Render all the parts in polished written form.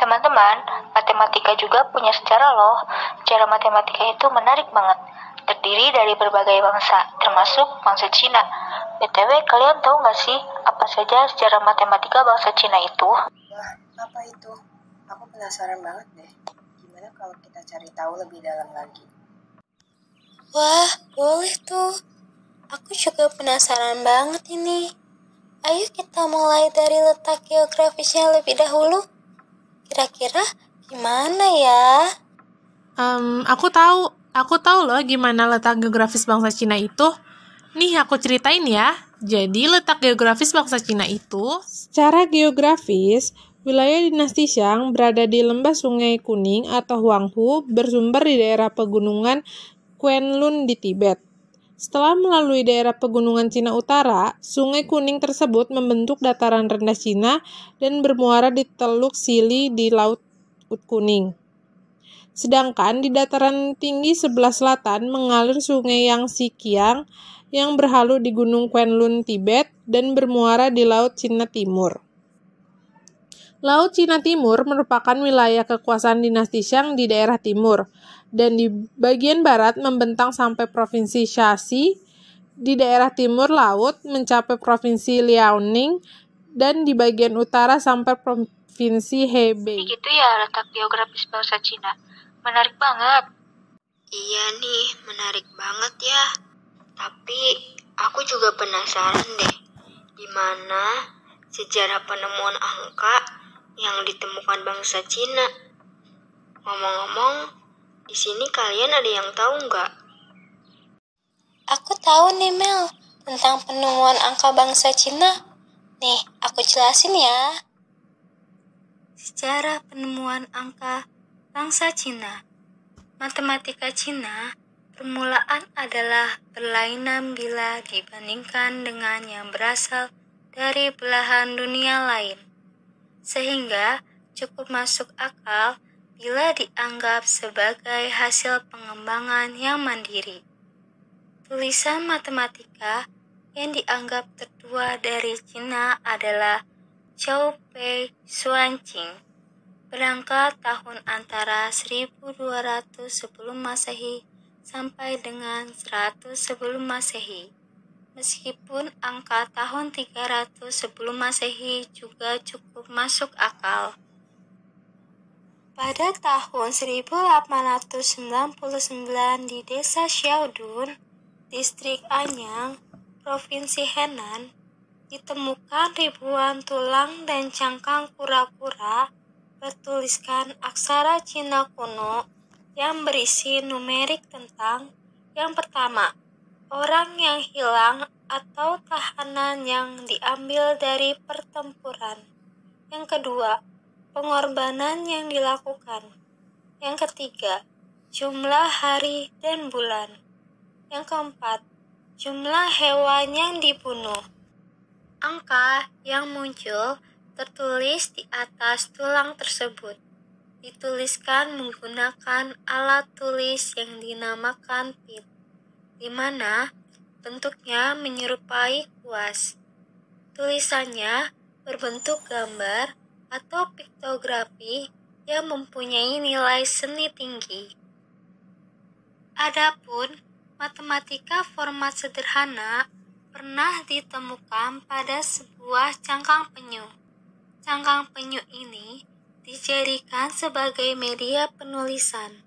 Teman-teman, matematika juga punya sejarah loh. Sejarah matematika itu menarik banget. Terdiri dari berbagai bangsa, termasuk bangsa Cina. BTW, kalian tahu nggak sih apa saja sejarah matematika bangsa Cina itu? Wah, apa itu? Aku penasaran banget deh. Gimana kalau kita cari tahu lebih dalam lagi? Wah, boleh tuh. Aku juga penasaran banget ini. Ayo kita mulai dari letak geografisnya lebih dahulu. Kira-kira gimana ya? Aku tahu loh gimana letak geografis bangsa Cina itu. Nih aku ceritain ya. Jadi letak geografis bangsa Cina itu, secara geografis, wilayah dinasti Shang berada di lembah Sungai Kuning atau Huanghu bersumber di daerah pegunungan Kwenlun di Tibet. Setelah melalui daerah pegunungan Cina Utara, Sungai Kuning tersebut membentuk dataran rendah Cina dan bermuara di Teluk Sili di Laut Kuning. Sedangkan di dataran tinggi sebelah selatan mengalir Sungai Yangtze Kiang yang berhalu di Gunung Kwenlun, Tibet, dan bermuara di Laut Cina Timur. Laut Cina Timur merupakan wilayah kekuasaan dinasti Shang di daerah timur, dan di bagian barat membentang sampai Provinsi Shaanxi, di daerah timur laut mencapai Provinsi Liaoning, dan di bagian utara sampai Provinsi Hebei. Gitu ya letak geografis bangsa Cina. Menarik banget. Iya nih, menarik banget ya. Tapi aku juga penasaran deh, gimana sejarah penemuan angka yang ditemukan bangsa Cina. Ngomong-ngomong, di sini kalian ada yang tahu nggak? Aku tahu nih Mel, tentang penemuan angka bangsa Cina. Nih, aku jelasin ya. Sejarah penemuan angka bangsa Cina. Matematika Cina permulaan adalah berlainan bila dibandingkan dengan yang berasal dari belahan dunia lain, sehingga cukup masuk akal bila dianggap sebagai hasil pengembangan yang mandiri. Tulisan matematika yang dianggap tertua dari Cina adalah Chou Pei Xuanqing, berangkat tahun antara 1200 sebelum Masehi sampai dengan 100 sebelum Masehi. Meskipun angka tahun 300 sebelum Masehi juga cukup masuk akal. Pada tahun 1899 di desa Xiaodun, distrik Anyang, Provinsi Henan, ditemukan ribuan tulang dan cangkang kura-kura bertuliskan aksara Cina kuno yang berisi numerik tentang yang pertama, orang yang hilang atau tahanan yang diambil dari pertempuran. Yang kedua, pengorbanan yang dilakukan. Yang ketiga, jumlah hari dan bulan. Yang keempat, jumlah hewan yang dibunuh. Angka yang muncul tertulis di atas tulang tersebut. Dituliskan menggunakan alat tulis yang dinamakan pit, di mana bentuknya menyerupai kuas. Tulisannya berbentuk gambar atau piktografi yang mempunyai nilai seni tinggi. Adapun matematika format sederhana pernah ditemukan pada sebuah cangkang penyu. Cangkang penyu ini dijadikan sebagai media penulisan.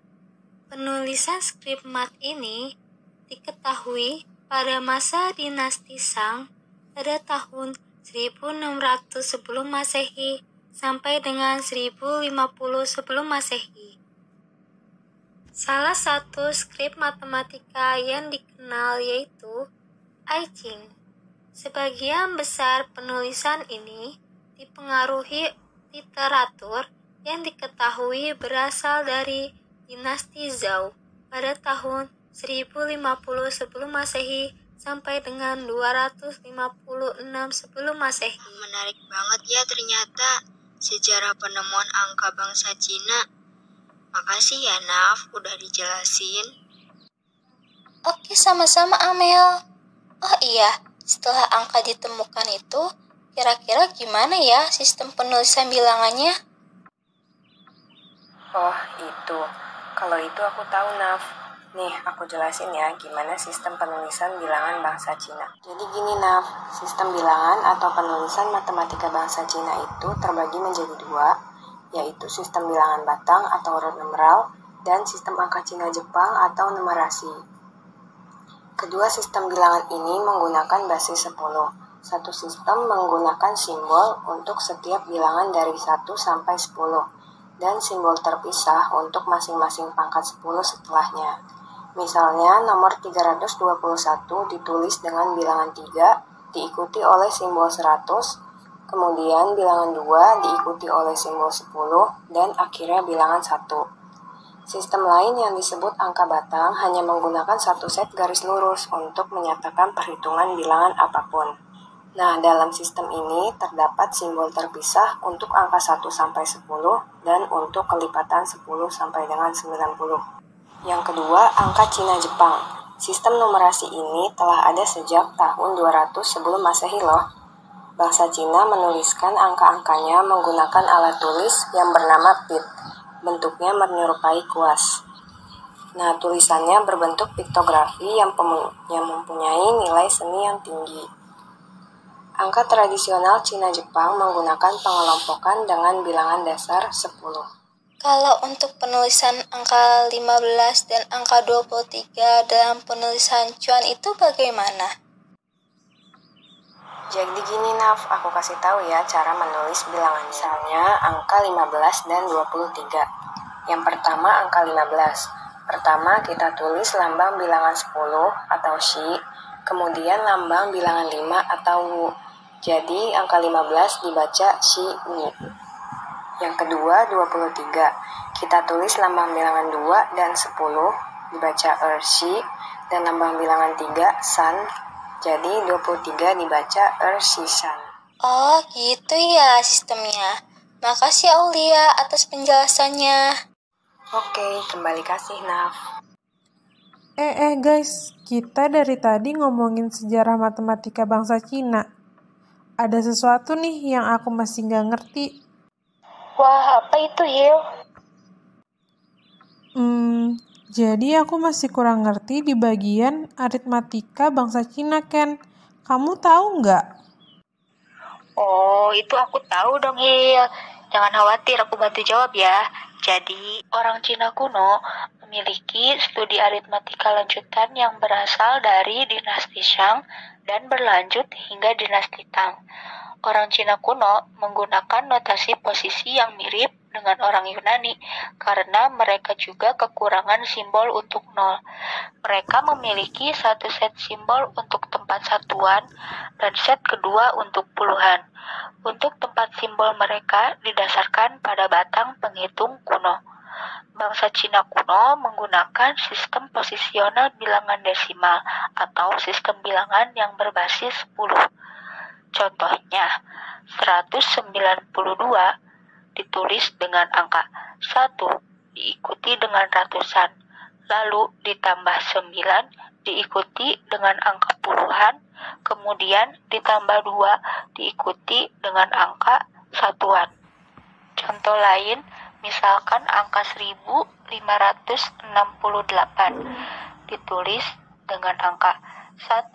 Penulisan skrip mat ini diketahui pada masa dinasti Shang pada tahun 1600 sebelum Masehi sampai dengan 1050 sebelum Masehi. Salah satu skrip matematika yang dikenal yaitu I Ching. Sebagian besar penulisan ini dipengaruhi literatur yang diketahui berasal dari dinasti Zhou pada tahun 1050 sebelum Masehi sampai dengan 256 sebelum Masehi. Menarik banget ya ternyata sejarah penemuan angka bangsa Cina. Makasih ya Naf, udah dijelasin. Oke, sama-sama Amel. Oh iya, setelah angka ditemukan itu, kira-kira gimana ya sistem penulisan bilangannya? Oh, itu. Kalau itu aku tahu, Naf. Nih, aku jelasin ya gimana sistem penulisan bilangan bangsa Cina. Jadi gini, Naf. Sistem bilangan atau penulisan matematika bangsa Cina itu terbagi menjadi dua, yaitu sistem bilangan batang atau urut numeral dan sistem angka Cina Jepang atau numerasi. Kedua sistem bilangan ini menggunakan basis 10. Satu sistem menggunakan simbol untuk setiap bilangan dari 1 sampai 10 dan simbol terpisah untuk masing-masing pangkat 10 setelahnya. Misalnya, nomor 321 ditulis dengan bilangan 3, diikuti oleh simbol 100, kemudian bilangan 2 diikuti oleh simbol 10, dan akhirnya bilangan 1. Sistem lain yang disebut angka batang hanya menggunakan satu set garis lurus untuk menyatakan perhitungan bilangan apapun. Nah, dalam sistem ini terdapat simbol terpisah untuk angka 1 sampai 10 dan untuk kelipatan 10 sampai dengan 90. Yang kedua, angka Cina Jepang. Sistem numerasi ini telah ada sejak tahun 200 sebelum Masehi loh. Bangsa Cina menuliskan angka-angkanya menggunakan alat tulis yang bernama pit. Bentuknya menyerupai kuas. Nah, tulisannya berbentuk piktografi yang mempunyai nilai seni yang tinggi. Angka tradisional Cina Jepang menggunakan pengelompokan dengan bilangan dasar 10. Kalau untuk penulisan angka 15 dan angka 23 dalam penulisan cuan itu bagaimana? Jadi gini, Naf, aku kasih tahu ya cara menulis bilangan. Misalnya angka 15 dan 23. Yang pertama angka 15. Pertama kita tulis lambang bilangan 10 atau Shi, kemudian lambang bilangan 5 atau Wu. Jadi angka 15 dibaca Shi Wu. Yang kedua 23. Kita tulis lambang bilangan 2 dan 10 dibaca Shi, dan lambang bilangan 3 San. Jadi 23 dibaca Shi-san. Oh, gitu ya sistemnya. Makasih Aulia atas penjelasannya. Oke, kembali kasih, Naf. Guys, kita dari tadi ngomongin sejarah matematika bangsa Cina. Ada sesuatu nih yang aku masih nggak ngerti. Wah, apa itu, Hil? Jadi aku masih kurang ngerti di bagian aritmatika bangsa Cina, Ken. Kamu tahu nggak? Oh, itu aku tahu dong, Hil. Jangan khawatir, aku bantu jawab ya. Jadi, orang Cina kuno memiliki studi aritmatika lanjutan yang berasal dari dinasti Shang dan berlanjut hingga dinasti Tang. Orang Cina kuno menggunakan notasi posisi yang mirip dengan orang Yunani karena mereka juga kekurangan simbol untuk nol. Mereka memiliki satu set simbol untuk tempat satuan dan set kedua untuk puluhan. Untuk tempat simbol mereka didasarkan pada batang penghitung kuno. Bangsa Cina kuno menggunakan sistem posisional bilangan desimal atau sistem bilangan yang berbasis 10. Contohnya, 192 ditulis dengan angka 1 diikuti dengan ratusan, lalu ditambah 9 diikuti dengan angka puluhan, kemudian ditambah 2 diikuti dengan angka satuan. Contoh lain, misalkan angka 1568 ditulis dengan angka 1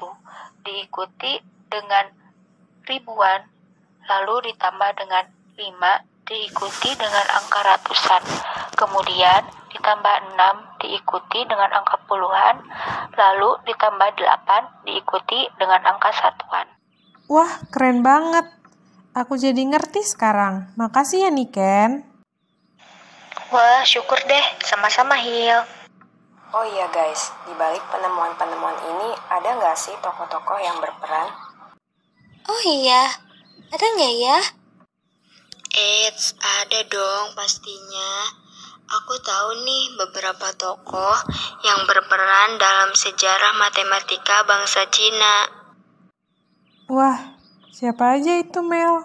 diikuti dengan ribuan, lalu ditambah dengan 5 diikuti dengan angka ratusan, kemudian ditambah 6 diikuti dengan angka puluhan, lalu ditambah 8 diikuti dengan angka satuan. Wah, keren banget. Aku jadi ngerti sekarang. Makasih ya, Niken. Wah, syukur deh. Sama-sama, Hil. Oh iya guys, di balik penemuan-penemuan ini ada nggak sih tokoh-tokoh yang berperan? Oh iya, ada nggak ya? Ada dong pastinya. Aku tahu nih beberapa tokoh yang berperan dalam sejarah matematika bangsa Cina. Wah, siapa aja itu, Mel?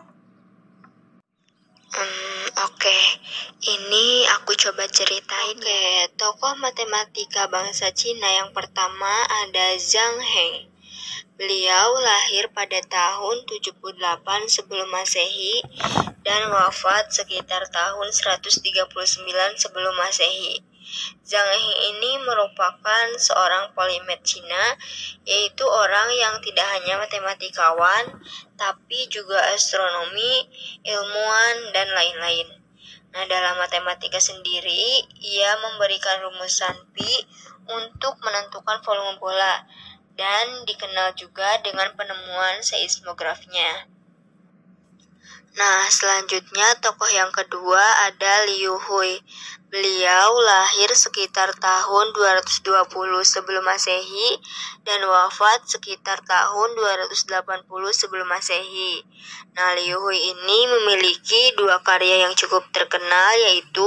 Oke. Ini aku coba ceritain. Tokoh matematika bangsa Cina yang pertama ada Zhang He. Beliau lahir pada tahun 78 sebelum Masehi dan wafat sekitar tahun 139 sebelum Masehi. Zhang He ini merupakan seorang polimet Cina, yaitu orang yang tidak hanya matematikawan, tapi juga astronomi, ilmuwan, dan lain-lain. Nah, dalam matematika sendiri, ia memberikan rumusan pi untuk menentukan volume bola, dan dikenal juga dengan penemuan seismografnya. Nah, selanjutnya tokoh yang kedua ada Liu Hui. Beliau lahir sekitar tahun 220 sebelum Masehi dan wafat sekitar tahun 280 sebelum Masehi. Nah, Liu Hui ini memiliki dua karya yang cukup terkenal, yaitu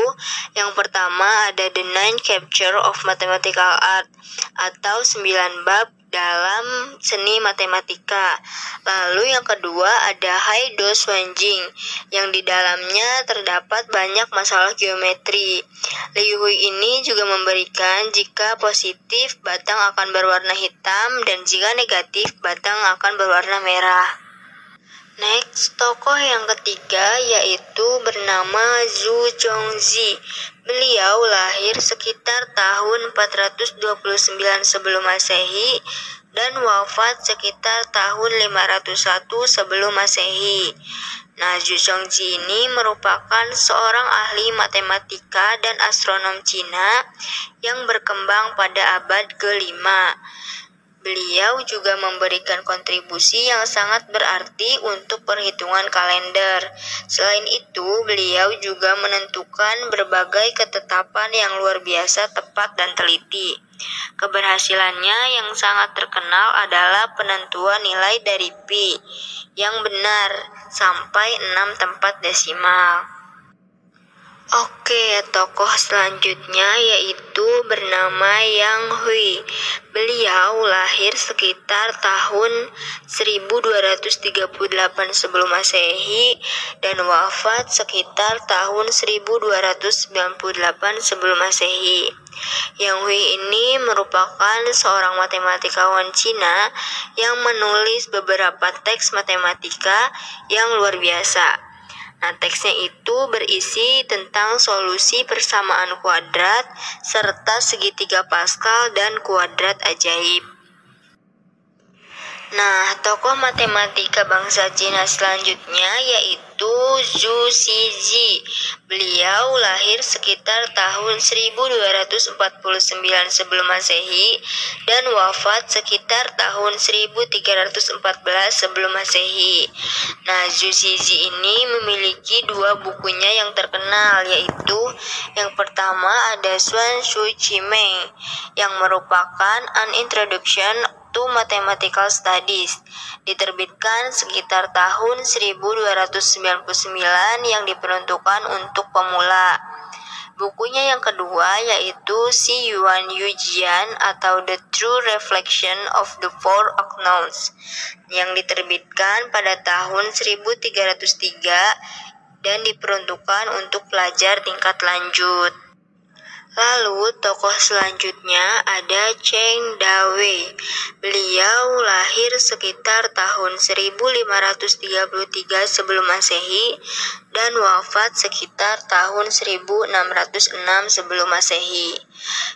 yang pertama ada The Nine Chapters of Mathematical Art atau 9 bab dalam seni matematika. Lalu yang kedua ada Hai Do Xuan Jing yang di dalamnya terdapat banyak masalah geometri. Liu Hui ini juga memberikan jika positif batang akan berwarna hitam dan jika negatif batang akan berwarna merah. Next, tokoh yang ketiga yaitu bernama Zhu Zhongzi. Beliau lahir sekitar tahun 429 sebelum Masehi dan wafat sekitar tahun 501 sebelum Masehi. Nah, Zhu Zhongzi ini merupakan seorang ahli matematika dan astronom Cina yang berkembang pada abad ke-5. Beliau juga memberikan kontribusi yang sangat berarti untuk perhitungan kalender. Selain itu, beliau juga menentukan berbagai ketetapan yang luar biasa tepat dan teliti. Keberhasilannya yang sangat terkenal adalah penentuan nilai dari pi yang benar sampai 6 tempat desimal. Oke, tokoh selanjutnya yaitu bernama Yang Hui. Beliau lahir sekitar tahun 1238 sebelum Masehi dan wafat sekitar tahun 1298 sebelum Masehi. Yang Hui ini merupakan seorang matematikawan Cina yang menulis beberapa teks matematika yang luar biasa. Nah, teksnya itu berisi tentang solusi persamaan kuadrat, serta segitiga Pascal dan kuadrat ajaib. Nah, tokoh matematika bangsa Cina selanjutnya yaitu Zhu Xiji. Beliau lahir sekitar tahun 1249 sebelum Masehi dan wafat sekitar tahun 1314 sebelum Masehi. Nah, Zhu Xiji ini memiliki dua bukunya yang terkenal, yaitu yang pertama ada Xuan Shu Qimei yang merupakan An Introduction to Mathematical Studies, diterbitkan sekitar tahun 1299 yang diperuntukkan untuk pemula. Bukunya yang kedua yaitu Si Yuan Yu Jian atau The True Reflection of the Four Unknowns yang diterbitkan pada tahun 1303 dan diperuntukkan untuk pelajar tingkat lanjut. Lalu tokoh selanjutnya ada Cheng Dawei. Beliau lahir sekitar tahun 1533 sebelum Masehi dan wafat sekitar tahun 1606 sebelum Masehi.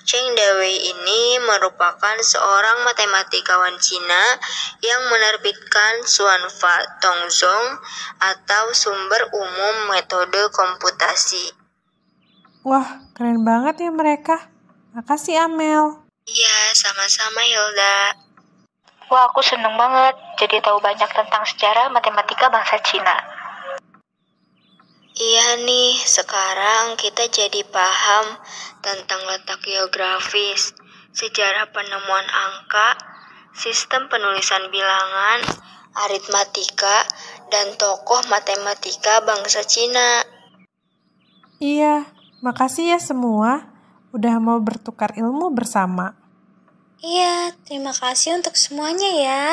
Cheng Dawei ini merupakan seorang matematikawan Cina yang menerbitkan Xuanfa Tongzhong atau Sumber Umum Metode Komputasi. Wah, keren banget ya mereka. Makasih Amel. Iya, sama-sama Hilda. Wah, aku seneng banget jadi tahu banyak tentang sejarah matematika bangsa Cina. Iya nih, sekarang kita jadi paham tentang letak geografis, sejarah penemuan angka, sistem penulisan bilangan, aritmatika, dan tokoh matematika bangsa Cina. Iya, makasih ya semua udah mau bertukar ilmu bersama. Iya, terima kasih untuk semuanya ya.